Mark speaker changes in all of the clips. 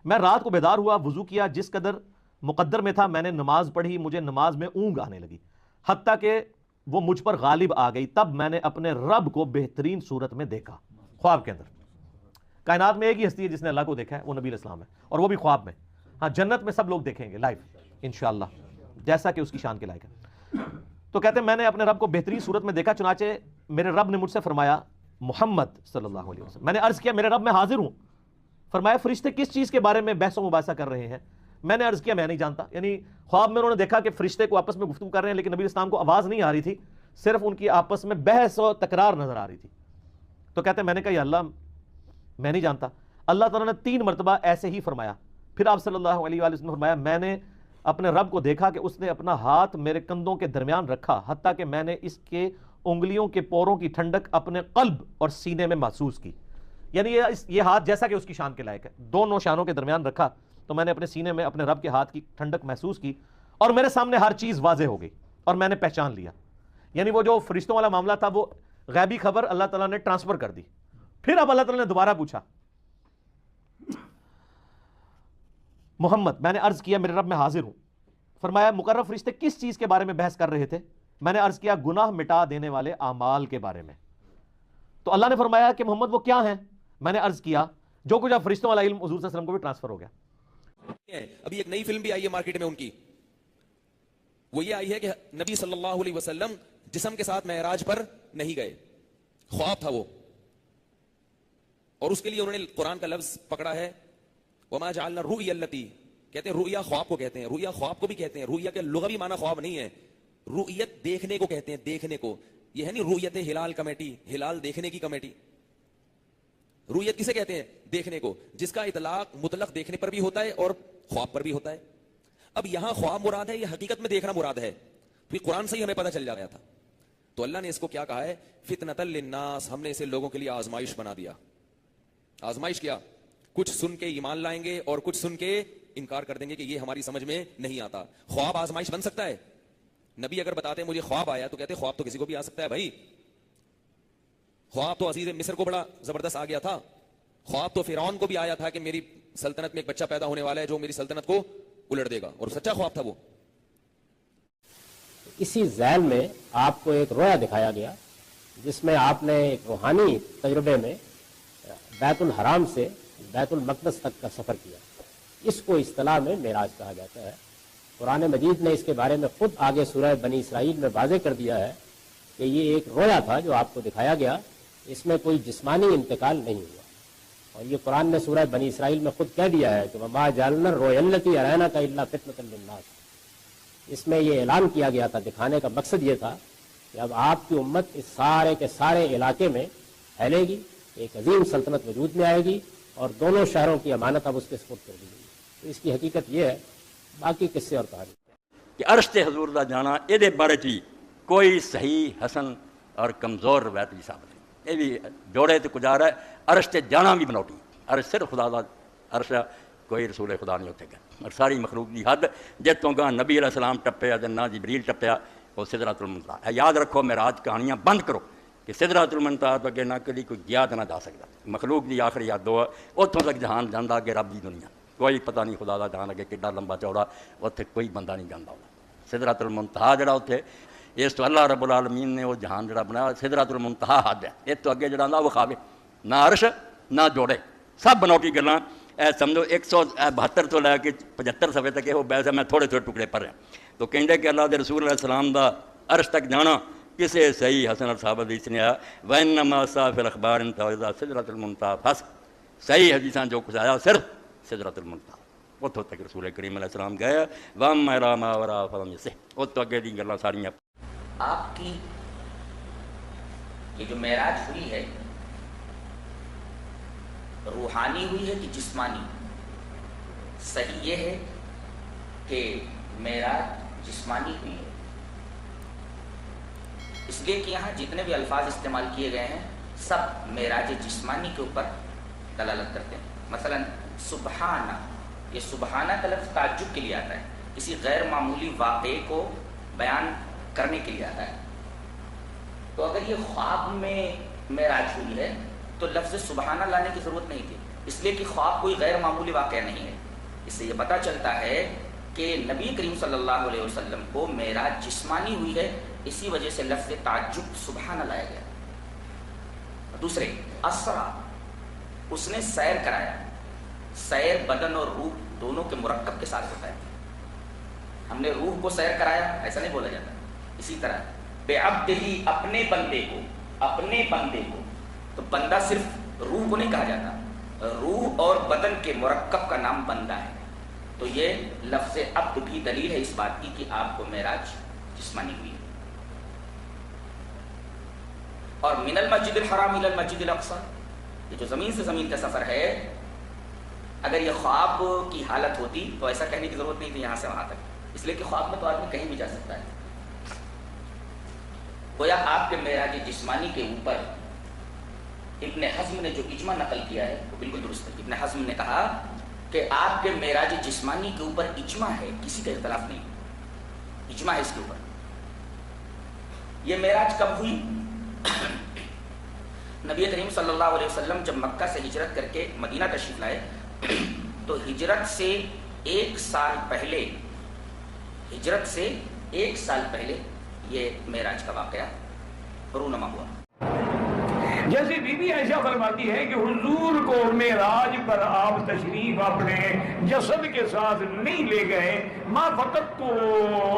Speaker 1: میں رات کو بیدار ہوا، وضو کیا، جس قدر مقدر میں تھا میں نے نماز پڑھی، مجھے نماز میں اونگ آنے لگی حتیٰ کہ وہ مجھ پر غالب آ گئی، تب میں نے اپنے رب کو بہترین صورت میں دیکھا، خواب کے اندر۔ کائنات میں ایک ہی ہستی ہے جس نے اللہ کو دیکھا ہے، وہ نبی علیہ السلام ہے، اور وہ بھی خواب میں۔ ہاں جنت میں سب لوگ دیکھیں گے لائیو انشاءاللہ، جیسا کہ اس کی شان کے لائق ہے۔ تو کہتے ہیں میں نے اپنے رب کو بہترین صورت میں دیکھا، چنانچہ میرے رب نے مجھ سے فرمایا محمد صلی اللہ علیہ وسلم، میں نے عرض کیا میرے رب میں حاضر ہوں۔ فرمایا فرشتے کس چیز کے بارے میں بحث و مباحثہ کر رہے ہیں؟ میں نے عرض کیا میں نہیں جانتا۔ یعنی خواب میں انہوں نے دیکھا کہ فرشتے کو آپس میں گفتگو کر رہے ہیں، لیکن نبی اسلام کو آواز نہیں آ رہی تھی، صرف ان کی آپس میں بحث و تکرار نظر آ رہی تھی۔ تو کہتے ہیں میں نے کہا یا اللہ میں نہیں جانتا۔ اللہ تعالیٰ نے 3 مرتبہ ایسے ہی فرمایا۔ پھر آپ صلی اللہ علیہ وآلہ وسلم نے فرمایا میں نے اپنے رب کو دیکھا کہ اس نے اپنا ہاتھ میرے کندھوں کے درمیان رکھا، حتیٰ کہ میں نے اس کے انگلیوں کے پوروں کی ٹھنڈک اپنے قلب اور سینے میں محسوس کی۔ یعنی یہ ہاتھ جیسا کہ اس کی شان کے لائق ہے، دونوں شانوں کے درمیان رکھا تو میں نے اپنے سینے میں اپنے رب کے ہاتھ کی ٹھنڈک محسوس کی، اور میرے سامنے ہر چیز واضح ہو گئی اور میں نے پہچان لیا۔ یعنی وہ جو فرشتوں والا معاملہ تھا وہ غیبی خبر اللہ تعالیٰ نے ٹرانسفر کر دی۔ پھر اب اللہ تعالیٰ نے دوبارہ پوچھا محمد، میں نے عرض کیا میرے رب میں حاضر ہوں۔ فرمایا مقرب فرشتے کس چیز کے بارے میں بحث کر رہے تھے؟ میں نے عرض کیا گناہ مٹا دینے والے اعمال کے بارے میں۔ تو اللہ نے فرمایا کہ محمد وہ کیا ہیں؟ میں نے عرض کیا جو کچھ اب فرشتوں والا علم حضور صلی اللہ علیہ وسلم کو بھی ٹرانسفر ہو گیا۔
Speaker 2: ابھی ایک نئی فلم بھی آئی ہے مارکیٹ میں ان کی، وہ یہ آئی ہے کہ نبی صلی اللہ علیہ وسلم جسم کے ساتھ معراج پر نہیں گئے، خواب تھا وہ، اور اس کے لیے انہوں نے قرآن کا لفظ پکڑا ہے وما جعلنا الرؤیا التی، کہتے ہیں رؤیا خواب کو کہتے ہیں، رؤیا خواب کو بھی کہتے ہیں، رؤیا کے لغوی معنی خواب نہیں ہے، رؤیت دیکھنے کو کہتے ہیں، دیکھنے کو، یہ ہے نہیں رؤیت ہلال کمیٹی، ہلال دیکھنے کی کمیٹی، رؤیت کسے کہتے ہیں؟ دیکھنے کو، جس کا اطلاق مطلق دیکھنے پر بھی ہوتا ہے اور خواب پر بھی ہوتا ہے۔ اب یہاں خواب مراد ہے یا حقیقت میں دیکھنا مراد ہے؟ پھر قرآن سے ہی ہمیں پتہ چل جا رہا تھا۔ تو اللہ نے اس کو کیا کہا ہے؟ فتنۃ للناس، ہم نے اسے لوگوں کے لیے آزمائش بنا دیا۔ آزمائش کیا؟ کچھ سن کے ایمان لائیں گے اور کچھ سن کے انکار کر دیں گے کہ یہ ہماری سمجھ میں نہیں آتا۔ خواب آزمائش بن سکتا ہے؟ نبی اگر بتاتے ہیں مجھے خواب آیا تو کہتے خواب تو کسی کو بھی آ سکتا ہے بھائی، خواب تو عزیز مصر کو بڑا زبردست آ گیا تھا، خواب تو فرعون کو بھی آیا تھا کہ میری سلطنت میں ایک بچہ پیدا ہونے والا ہے جو میری سلطنت کو الٹ دے گا، اور سچا خواب تھا وہ۔
Speaker 3: اسی ذیل میں آپ کو ایک رویا دکھایا گیا جس میں آپ نے ایک روحانی تجربے میں بیت الحرام سے بیت المقدس تک کا سفر کیا۔ اس کو اصطلاح میں معراج کہا جاتا ہے۔ قرآن مجید نے اس کے بارے میں خود آگے سورہ بنی اسرائیل میں واضح کر دیا ہے کہ یہ ایک رویا تھا جو آپ کو دکھایا گیا، اس میں کوئی جسمانی انتقال نہیں ہوا۔ اور یہ قرآن نے سورہ بنی اسرائیل میں خود کہہ دیا ہے کہ وما جعلنا الرؤیا التی اریناک الا فتنۃ للناس۔ اس میں یہ اعلان کیا گیا تھا، دکھانے کا مقصد یہ تھا کہ اب آپ کی امت اس سارے کے سارے علاقے میں پھیلے گی، ایک عظیم سلطنت وجود میں آئے گی، اور دونوں شہروں کی امانت اب اس کے سپرد کر دی گئی۔ تو اس کی حقیقت یہ ہے، باقی قصے اور کہانی
Speaker 4: کہ عرش تے حضور دا جانا یہ بارے چی کوئی صحیح حسن اور کمزور روایت بھی ثابت نہیں، یہ بھی جوڑے تو گزارا ہے۔ عرش تے جانا بھی بنوٹی، عرش صرف خدا دا عرش ہے، کوئی رسول خدا نہیں ہوتے گا، اور ساری مخلوق دی حد جتوں گاہ نبی علیہ السلام ٹپیا تے نہ جبریل ٹپیا، وہ سدرۃ المنتہا۔ یاد رکھو معراج کہانیاں بند کرو کہ سدرۃ المنتہا تو اگے نہ کدی کوئی گیا تو نہ جا سکتا، مخلوق دی آخری حد وہ اتوں تک جہان جانا اگے رب دی دنیا، کوئی پتہ نہیں خدا دا جہان اگے کڈا لمبا چوڑا، اتنے کوئی بندہ نہیں جاندا ہوتا۔ سدرۃ المنتہا جڑا اتنے اس تو اللہ رب العالمین نے وہ جہان جڑا بنایا سدرۃ المنتہا حد ہے، اس تو اگے جڑا وہ کھاوے نہ عرش نہ جوڑے، سب بنوٹی گلاں۔ سمجھو 172 تو لے کے 75 صفحے تک یہ بحث ہے، میں تھوڑے تھوڑے ٹکڑے پڑھ رہا ہوں۔ تو کہندے کہ اللہ دے رسول علیہ السلام دا عرش تک جانا کسے صحیح حسن اور ثابت حدیث نے آیا وَإِنَّمَا صَافِ الْأَخْبَارِ انْتَوَزَا سِدْرَةُ الْمُنْتَهَا فَسْ، صحیح حدیثاں جو کچھ آیا صرف سدرۃ المنتہا، اتوں تک رسول کریم علیہ السلام گئے۔ وَأَمَّا إِلَىٰ مَا وَرَاءَ فَلَمْ يَصِحْ، اتوں اگے دی گلاں ساریاں۔
Speaker 5: آپ کی یہ جو معراج ہوئی ہے روحانی ہوئی ہے کہ جسمانی؟ صحیح یہ ہے کہ معراج جسمانی ہوئی ہے، اس لیے کہ یہاں جتنے بھی الفاظ استعمال کیے گئے ہیں سب معراج جسمانی کے اوپر دلالت کرتے ہیں۔ مثلا سبحانہ، یہ سبحانہ کا لفظ تعجب کے لیے آتا ہے، کسی غیر معمولی واقعے کو بیان کرنے کے لیے آتا ہے۔ تو اگر یہ خواب میں معراج ہوئی ہے تو لفظ سبحانہ لانے کی ضرورت نہیں تھی، اس لیے کہ خواب کوئی غیر معمولی واقعہ نہیں ہے. اس سے یہ پتہ چلتا ہے کہ نبی کریم صلی اللہ علیہ وسلم کو معراج جسمانی ہوئی ہے، اسی وجہ سے لفظ تعجب سبحان لایا گیا. دوسرے اسرا، اس نے سیر کرایا. سیر بدن اور روح دونوں کے مرکب کے ساتھ ہوتا ہے. ہم نے روح کو سیر کرایا ایسا نہیں بولا جاتا. اسی طرح بے عبدہی، اپنے بندے کو، تو بندہ صرف روح کو نہیں کہا جاتا، روح اور بدن کے مرکب کا نام بندہ ہے. تو یہ لفظ عبد بھی دلیل ہے اس بات کی کہ آپ کو معراج جسمانی ہوئی. اور من المسجد الحرام الى المسجد الاقصى، یہ جو زمین سے زمین کا سفر ہے، اگر یہ خواب کی حالت ہوتی تو ایسا کہنے کی ضرورت نہیں تھی یہاں سے وہاں تک، اس لیے کہ خواب میں تو آدمی کہیں بھی جا سکتا ہے. گویا آپ کے معراج جسمانی کے اوپر ابن حزم نے جو اجماع نقل کیا ہے وہ بالکل درست ہے. ابن حزم نے کہا کہ آپ کے معراج جسمانی کے اوپر اجماع ہے، کسی کا اختلاف نہیں، اجماع ہے اس کے اوپر. یہ معراج کب ہوئی؟ نبی کریم صلی اللہ علیہ وسلم جب مکہ سے ہجرت کر کے مدینہ تشریف لائے تو ہجرت سے ایک سال پہلے یہ معراج کا واقعہ رونما ہوا.
Speaker 6: جیسے بی بی عائشہ فرماتی ہے کہ حضور کو معراج پر آپ تشریف اپنے جسد کے ساتھ نہیں لے گئے. ما فقط تو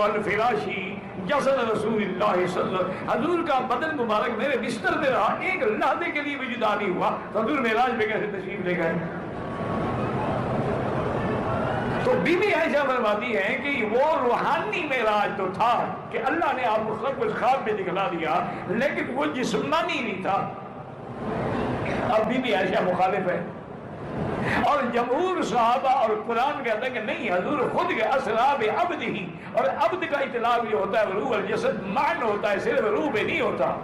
Speaker 6: الفراشی جسد رسول اللہ صلی اللہ علیہ وسلم، حضور کا بدن مبارک میرے بستر پہ رہا، ایک لحظے کے لیے بھی جدا نہیں ہوا. تو حضور معراج پہ کیسے تشریف لے گئے؟ تو بی بی عائشہ فرماتی ہے کہ وہ روحانی معراج تو تھا کہ اللہ نے آپ کو سب کچھ خواب میں دکھلا دیا، لیکن وہ جسمانی نہیں تھا. اب بی بی عائشہ مخالف ہے اور جمہور صحابہ اور قرآن کہتا ہے کہ نہیں، حضور خود کے اسرا بعبدہ ہی، اور عبد کا اطلاق یہ ہوتا ہے روح الجسد معنی ہوتا ہے، صرف روح میں نہیں ہوتا.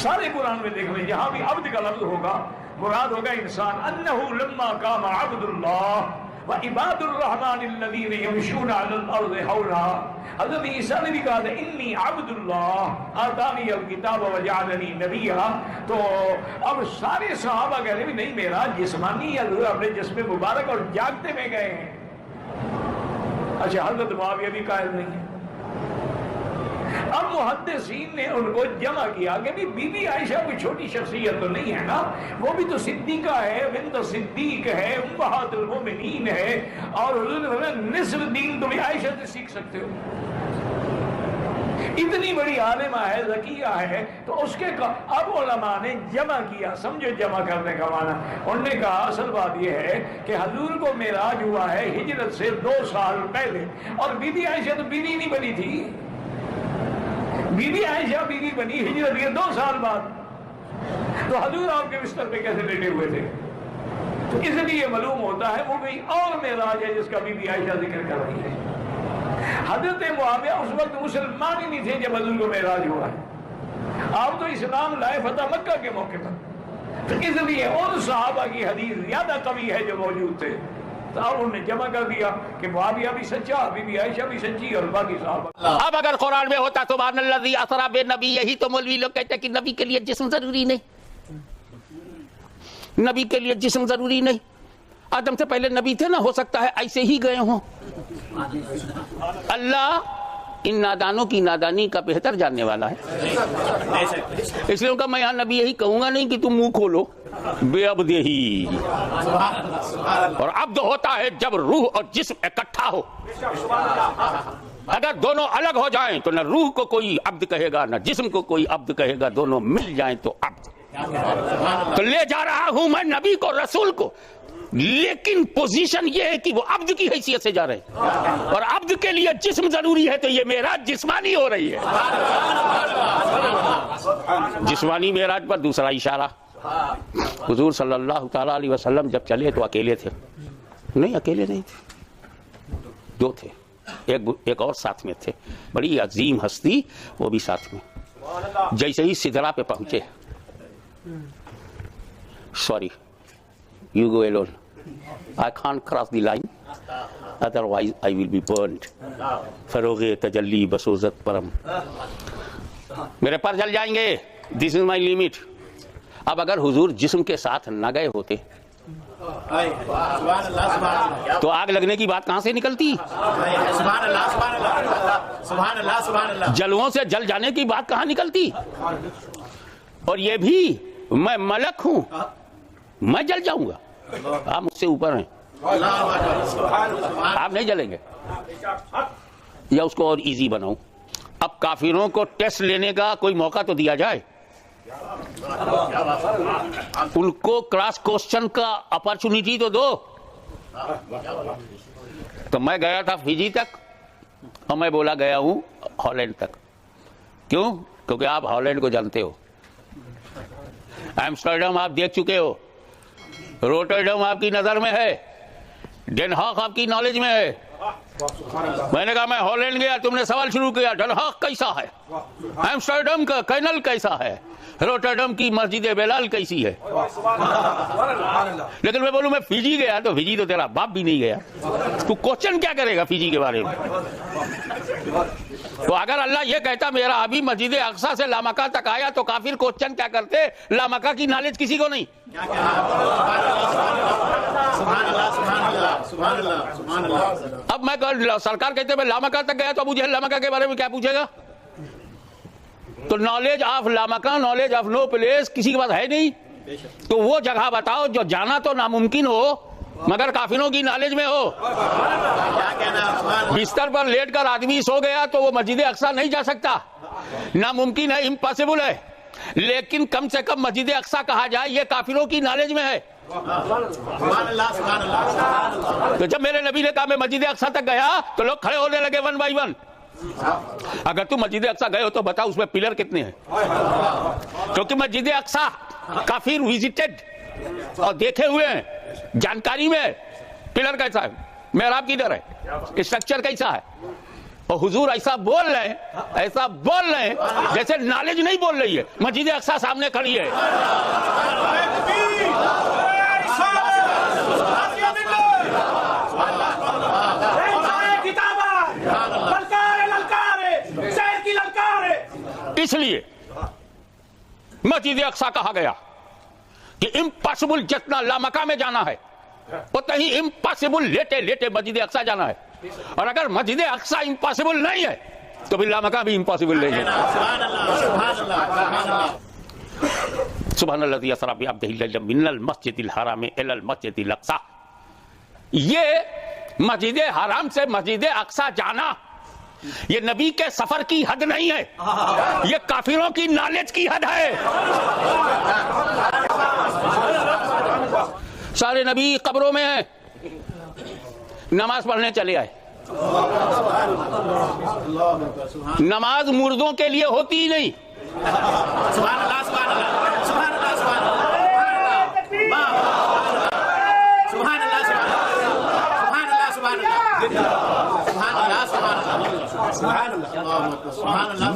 Speaker 6: سارے قرآن میں دیکھ لیں جہاں بھی عبد کا لفظ ہوگا مراد ہوگا انسان. انہ لما قام عبد اللہ وعباد الرحمن الذین یمشون علی الارض حولا. حضرت عیسیٰ نے بھی کہا تھا انی عبد اللہ آتانی الکتاب وجعلنی نبیا. تو اب سارے صحابہ کہتے ہیں نہیں، معراج جسمانی یا حضور اپنے جسم مبارک اور جاگتے میں گئے ہیں. اچھا، حضرت معاویہ بھی قائل نہیں ہے. اب محدثین نے ان کو جمع کیا کہ بی بی عائشہ کوئی چھوٹی شخصیت تو نہیں ہے نا، وہ بھی تو صدیقہ ہے، بنت صدیق ہے، امہات المومنین ہے، اور حضور نے فرمایا نصف دین تم عائشہ سے سیکھ سکتے ہو. اتنی بڑی عالمہ ہے، ذکیہ ہے. تو اس کے اب علماء نے جمع کیا. سمجھو جمع کرنے کا معنی. انہوں نے کہا اصل بات یہ ہے کہ حضور کو معراج ہوا ہے ہجرت سے 2 سال پہلے، اور بی بی عائشہ تو بیوی نہیں بنی تھی. بی بی عائشہ بیوی بنی ہجرت کے 2 سال بعد. تو حضور آپ کے بستر پہ کیسے لیٹے ہوئے تھے؟ تو اس لیے معلوم ہوتا ہے وہ کوئی اور معراج ہے جس کا بی بی عائشہ ذکر کر رہی ہے. حضرت معاویہ اس وقت مسلمان ہی نہیں تھے جب حضور کو معراج ہوا ہے. آپ تو اسلام لائے فتح مکہ کے موقع پر. تو اس لیے ان صحابہ کی حدیث زیادہ قوی ہے جو موجود تھے. تو انہوں نے جمع کر دیا کہ معاویہ بھی سچا، بی بی عائشہ بھی سچی، اور باقی صحابہ.
Speaker 7: اب اگر قرآن میں ہوتا سبحان الذی اسری بنبی، یہی تو مولوی لوگ کہتے ہیں کہ نبی کے لیے جسم ضروری نہیں، نبی کے لیے جسم ضروری نہیں. آدم سے پہلے نبی تھے نا، ہو سکتا ہے ایسے ہی گئے ہوں. اللہ ان نادانوں کی نادانی کا بہتر جاننے والا ہے. اس لیے میں یہاں نبی یہی کہوں گا نہیں کہ تم منہ کھولو. بے عبد ہی، اور عبد ہوتا ہے جب روح اور جسم اکٹھا ہو. اگر دونوں الگ ہو جائیں تو نہ روح کو کوئی عبد کہے گا نہ جسم کو کوئی عبد کہے گا، دونوں مل جائیں تو عبد. تو لے جا رہا ہوں میں نبی کو، رسول کو، لیکن پوزیشن یہ ہے کہ وہ عبد کی حیثیت سے جا رہے ہیں، اور عبد کے لیے جسم ضروری ہے. تو یہ معراج جسمانی ہو رہی ہے. جسمانی معراج پر دوسرا اشارہ، حضور صلی اللہ تعالی علیہ وسلم جب چلے تو اکیلے تھے؟ نہیں، اکیلے نہیں تھے، 2 تھے، ایک اور ساتھ میں تھے، بڑی عظیم ہستی، وہ بھی ساتھ میں. جیسے ہی سدرا پہ پہنچے، sorry you go alone, I can't cross the line, otherwise I will be burned. فروغ تجلی بسوزت پرم، میرے پر جل جائیں گے. This is my limit. اب اگر حضور جسم کے ساتھ نہ گئے ہوتے تو آگ لگنے کی بات کہاں سے نکلتی؟ جلووں سے جل جانے کی بات کہاں نکلتی؟ اور یہ بھی میں ملک ہوں، میں جل جاؤں گا، آپ مجھ سے اوپر ہیں، آپ نہیں جلیں گے۔ یا اس کو اور ایزی بناؤں، اب کافروں کو ٹیسٹ لینے کا کوئی موقع تو دیا جائے، ان کو کراس کوسچن کا اپرچونٹی تو دو۔ تو میں گیا تھا فیجی تک اور میں بولا گیا ہوں ہالینڈ تک۔ کیوں؟ کیونکہ آپ ہالینڈ کو جانتے ہو، ایمسٹرڈم آپ دیکھ چکے ہو، روٹرڈم آپ کی نظر میں ہے، ڈن ہاگ آپ کی نالج میں ہے۔ میں نے کہا میں ہالینڈ گیا، تم نے سوال شروع کیا ڈن ہاگ کیسا ہے، ایمسٹرڈم کا کینل کیسا ہے، روٹرڈم کی مسجد بلال کیسی ہے۔ لیکن میں بولوں میں فیجی گیا، تو فیجی تو تیرا باپ بھی نہیں گیا، تو کوشچن کیا کرے گا فیجی کے بارے میں؟ تو اگر اللہ یہ کہتا میرا ابھی مسجد اقصی سے لامکہ تک آیا تو کافر کوشچن کیا کرتے؟ لامکہ کی نالج کسی کو نہیں۔ اب میں سرکار کہتے میں لامکہ تک گیا تو مجھے لامکہ کے بارے میں کیا پوچھے گا؟ تو نالج آف لامکہ، نالج آف نو پلیس کسی کے پاس ہے نہیں۔ تو وہ جگہ بتاؤ جو جانا تو ناممکن ہو مگر کافروں کی نالج میں ہو۔ بستر پر لیٹ کر آدمی سو گیا تو وہ مسجد اقصی نہیں جا سکتا، ناممکن ہے، امپاسبل ہے، لیکن کم سے کم مسجد اقصی کہا جائے یہ کافروں کی نالج میں ہے۔ تو جب میرے نبی نے کہا میں مسجد اقصی تک گیا تو لوگ کھڑے ہونے لگے ون بائی ون۔ اگر تم مسجد اقصی گئے ہو تو بتاؤ اس میں پلر کتنے ہیں، کیونکہ مسجد اقصی کافر وزٹڈ اور دیکھے ہوئے ہیں، جانکاری میں پلر کیسا ہے، محراب کدھر ہے، اسٹرکچر کیسا ہے۔ اور حضور ایسا بول رہے ہیں جیسے نالج نہیں بول رہی ہے، مسجد اقصی سامنے کھڑی ہے۔ اس لیے مسجد اقصی کہا گیا کہ امپاسبل جتنا لامکہ میں جانا ہے اتنا ہی امپاسبل لیٹے لیٹے مسجد اقصی جانا ہے، اور اگر مسجد اقصی امپاسبل نہیں ہے تو پھر لامکہ بھی امپاسبل نہیں ہے۔ سبحان الذی اسری بعبدہ لیلا من المسجد الحرام الی المسجد الاقصی، یہ مسجد حرام سے مسجد اقصی جانا یہ نبی کے سفر کی حد نہیں ہے، یہ کافروں کی نالج کی حد ہے۔ سارے نبی قبروں میں ہیں، نماز پڑھنے چلے آئے۔ نماز مردوں کے لیے ہوتی ہی نہیں۔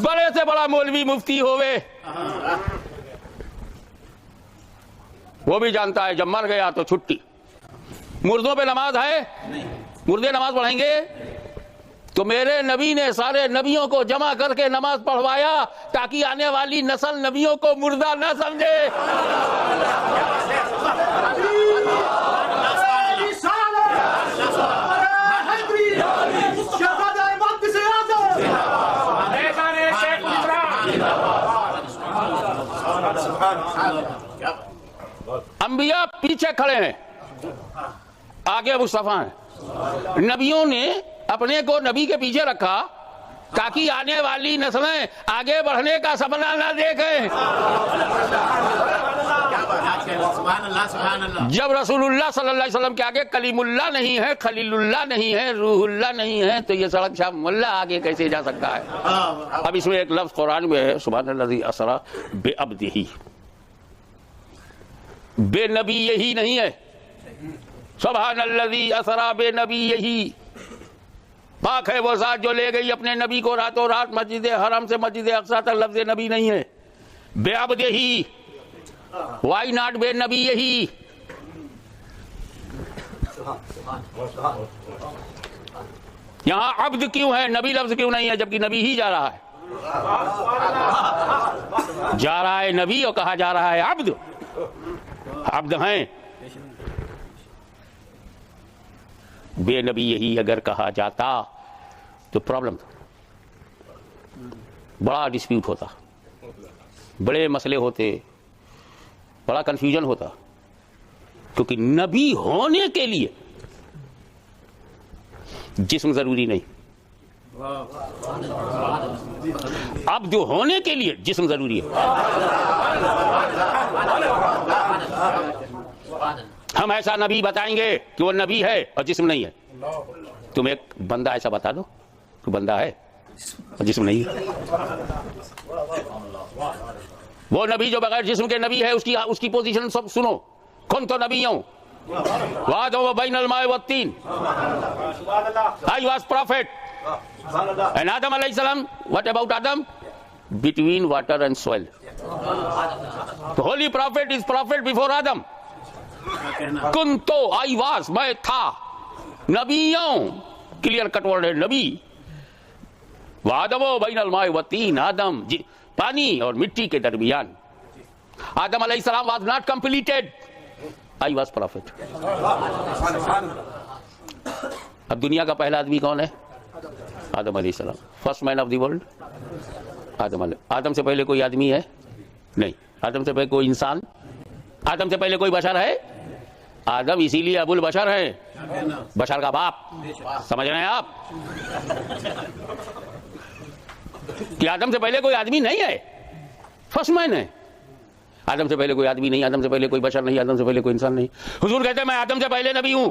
Speaker 7: بڑے سے بڑا مولوی مفتی ہوئے وہ بھی جانتا ہے جب مر گیا تو چھٹی۔ مردوں پہ نماز ہے؟ مردے نماز پڑھیں گے؟ تو میرے نبی نے سارے نبیوں کو جمع کر کے نماز پڑھوایا تاکہ آنے والی نسل نبیوں کو مردہ نہ سمجھے۔ انبیاء پیچھے کھڑے ہیں، آگے مصطفیٰ ہیں۔ نبیوں نے اپنے کو نبی کے پیچھے رکھا تاکہ آنے والی نسلیں آگے بڑھنے کا سپنا نہ دیکھیں۔ جب رسول اللہ صلی اللہ علیہ وسلم کے آگے کلیم اللہ نہیں ہے، خلیل اللہ نہیں ہے، روح اللہ نہیں ہے تو یہ سڑک شاہ ملا آگے کیسے جا سکتا ہے؟ اب اس میں ایک لفظ قرآن میں ہے، سبحان الذی اسری بعبدہ، بے نبی یہی نہیں ہے، سبحان الذی اسری بنبی یہی، پاک ہے وہ ذات جو لے گئی اپنے نبی کو راتوں رات مسجد حرم سے مسجد اقصی تک، لفظ نبی نہیں ہے، بے عبد ہی، وائی ناٹ بے نبی یہی۔ یہاں عبد کیوں ہے، نبی لفظ کیوں نہیں ہے، جبکہ نبی ہی جا رہا ہے، جا رہا ہے نبی اور کہا جا رہا ہے عبد۔ عبد ہیں. بے نبی یہی اگر کہا جاتا تو پرابلم تھا, بڑا ڈسپیوٹ ہوتا, بڑے مسئلے ہوتے, بڑا کنفیوژن ہوتا, کیونکہ نبی ہونے کے لیے جسم ضروری نہیں, عبد ہونے کے لیے جسم ضروری ہے. ہم ایسا نبی بتائیں گے کہ وہ نبی ہے اور جسم نہیں ہے. تم ایک بندہ ایسا بتا دو کہ بندہ ہے اور جسم نہیں ہے. وہ نبی جو بغیر جسم کے نبی ہے اس کی پوزیشن سب سنو. کن تو نبی ہوں, وعدہ بین الماء والطین, I was prophet. And Adam alayhi salam, what about Adam? Between water and soil. The holy prophet is prophet before Adam. Kunto, I was, میں تھا, نبیوں, clear cut word ہے نبی. وَآدَمُ بَيْنَ الْمَاءِ وَالطِّينِ, آدم پانی اور مٹی کے درمیان. آدم علیہ السلام was not completed. I was prophet. اب دنیا کا پہلا آدمی کون ہے؟ آدم علیہ السلام. First man of the world Adam سے پہلے کوئی آدمی ہے؟ نہیں. آدم سے پہلے کوئی انسان؟ آدم سے پہلے کوئی بشر ہے؟ آدم اسی لیے ابو البشر ہے, بشر کا باپ. سمجھ رہے ہیں آپ کہ آدم سے پہلے کوئی آدمی نہیں ہے, فرسٹ مین ہے. آدم سے پہلے کوئی آدمی نہیں, آدم سے پہلے کوئی بشر نہیں, آدم سے پہلے کوئی انسان نہیں. حضور کہتے ہیں میں آدم سے پہلے نبی ہوں.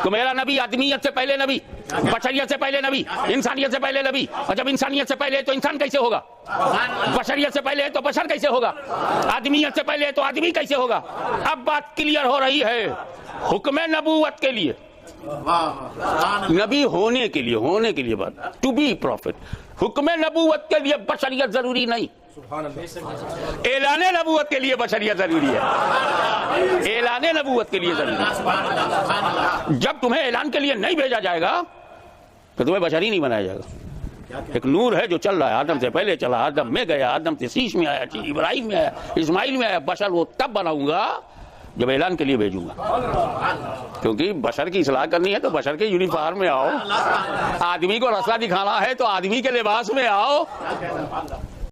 Speaker 7: تو میرا نبی آدمیت سے پہلے نبی, بشریت سے پہلے نبی, انسانیت سے پہلے نبی. اور جب انسانیت سے پہلے تو انسان کیسے ہوگا؟ بشریت سے پہلے تو بشر کیسے ہوگا؟ آدمیت سے پہلے تو آدمی کیسے ہوگا؟ اب بات کلیئر ہو رہی ہے. حکم نبوت کے لیے, نبی ہونے کے لیے بات, ٹو بی پروفٹ. حکم نبوت کے لیے بشریت ضروری نہیں, اعلان نبوت کے لیے بشریت ضروری ہے. اعلان نبوت کے لیے ضروری ہے. جب تمہیں اعلان کے لیے نہیں بھیجا جائے گا تو تمہیں بشری نہیں بنایا جائے گا. ایک نور ہے جو چل رہا ہے, آدم سے پہلے چلا, آدم میں گیا, آدم سے شیش میں آیا, ابراہیم میں آیا, اسماعیل میں آیا. بشر وہ تب بناؤں گا جب اعلان کے لیے بھیجوں گا. کیونکہ بشر کی اصلاح کرنی ہے تو بشر کے یونیفارم میں آؤ, آدمی کو راستہ دکھانا ہے تو آدمی کے لباس میں آؤ.